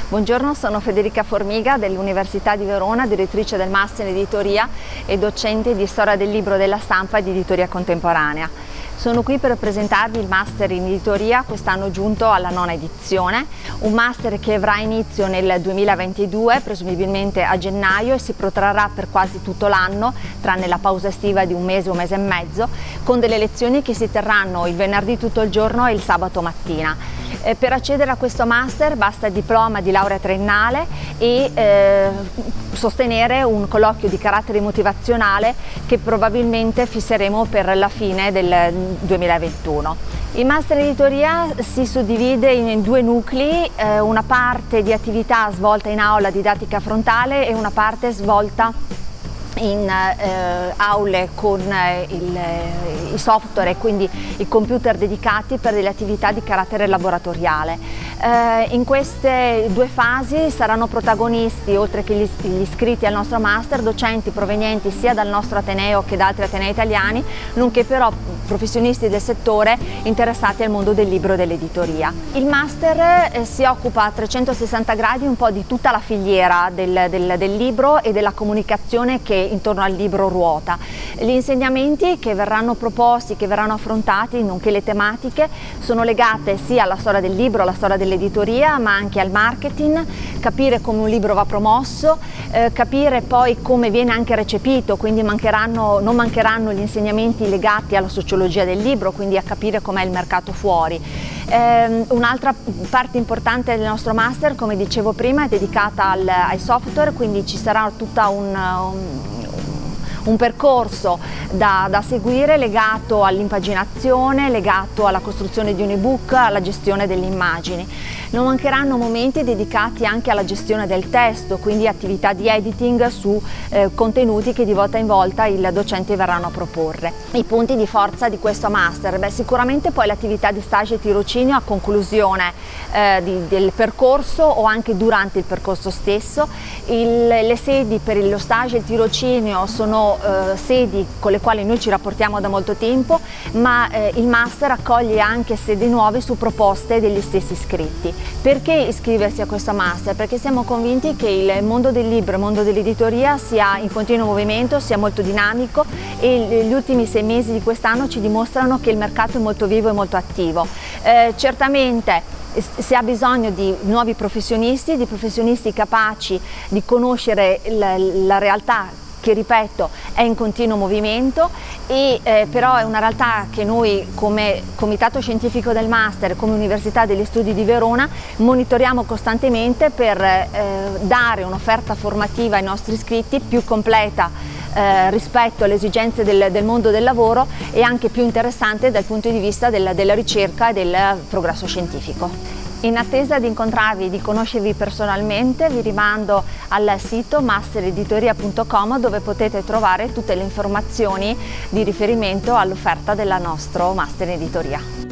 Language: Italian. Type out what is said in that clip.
Buongiorno, sono Federica Formiga dell'Università di Verona, direttrice del Master in Editoria e docente di Storia del Libro e della Stampa e di Editoria Contemporanea. Sono qui per presentarvi il Master in Editoria, quest'anno giunto alla 9ª edizione, un Master che avrà inizio nel 2022, presumibilmente a gennaio, e si protrarrà per quasi tutto l'anno, tranne la pausa estiva di un mese e mezzo, con delle lezioni che si terranno il venerdì tutto il giorno e il sabato mattina. Per accedere a questo Master basta il diploma di laurea triennale e sostenere un colloquio di carattere motivazionale che probabilmente fisseremo per la fine del 2021. Il Master in Editoria si suddivide in due nuclei, una parte di attività svolta in aula didattica frontale e una parte svolta in aule con i software e quindi i computer dedicati per delle attività di carattere laboratoriale. In queste due fasi saranno protagonisti, oltre che gli iscritti al nostro Master, docenti provenienti sia dal nostro Ateneo che da altri Atenei italiani, nonché però professionisti del settore interessati al mondo del libro e dell'editoria. Il Master si occupa a 360 gradi un po' di tutta la filiera del libro e della comunicazione che intorno al libro ruota. Gli insegnamenti che verranno proposti, che verranno affrontati, nonché le tematiche, sono legate sia alla storia del libro, alla storia dell'editoria, ma anche al marketing, capire come un libro va promosso, capire poi come viene anche recepito, quindi non mancheranno gli insegnamenti legati alla sociologia del libro, quindi a capire com'è il mercato fuori. Un'altra parte importante del nostro Master, come dicevo prima, è dedicata ai software, quindi ci sarà tutta un percorso da seguire legato all'impaginazione, legato alla costruzione di un ebook, alla gestione delle immagini. Non mancheranno momenti dedicati anche alla gestione del testo, quindi attività di editing su contenuti che di volta in volta il docente verranno a proporre. I punti di forza di questo Master? Sicuramente poi l'attività di stage e tirocinio a conclusione del percorso o anche durante il percorso stesso. Le sedi per lo stage e il tirocinio sono sedi con le quali noi ci rapportiamo da molto tempo, ma il Master accoglie anche sedi nuove su proposte degli stessi iscritti. Perché iscriversi a questo Master? Perché siamo convinti che il mondo del libro e il mondo dell'editoria sia in continuo movimento, sia molto dinamico, e gli ultimi 6 mesi di quest'anno ci dimostrano che il mercato è molto vivo e molto attivo. Certamente si ha bisogno di nuovi professionisti, di professionisti capaci di conoscere la realtà, che ripeto è in continuo movimento, e però è una realtà che noi come Comitato Scientifico del Master, come Università degli Studi di Verona, monitoriamo costantemente per dare un'offerta formativa ai nostri iscritti più completa rispetto alle esigenze del mondo del lavoro e anche più interessante dal punto di vista della ricerca e del progresso scientifico. In attesa di incontrarvi e di conoscervi personalmente, vi rimando al sito mastereditoria.com, dove potete trovare tutte le informazioni di riferimento all'offerta del nostro Master in Editoria.